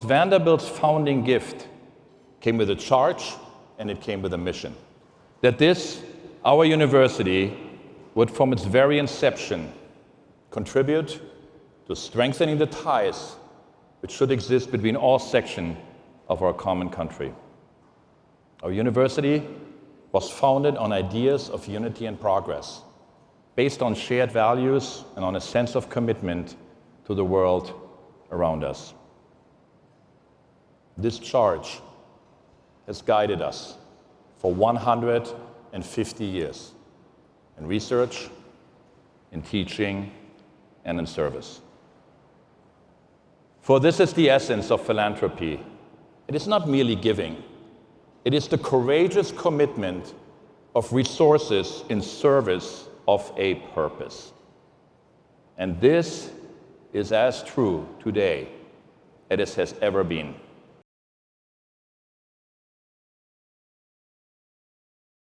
Vanderbilt's founding gift came with a charge and it came with a mission. That this, our university, would from its very inception contribute to strengthening the ties which should exist between all sections of our common country. Our university was founded on ideas of unity and progress, based on shared values and on a sense of commitment to the world around us. This charge has guided us for 150 years in research, in teaching, and in service. For this is the essence of philanthropy. It is not merely giving. It is the courageous commitment of resources in service of a purpose. And this is as true today as it has ever been.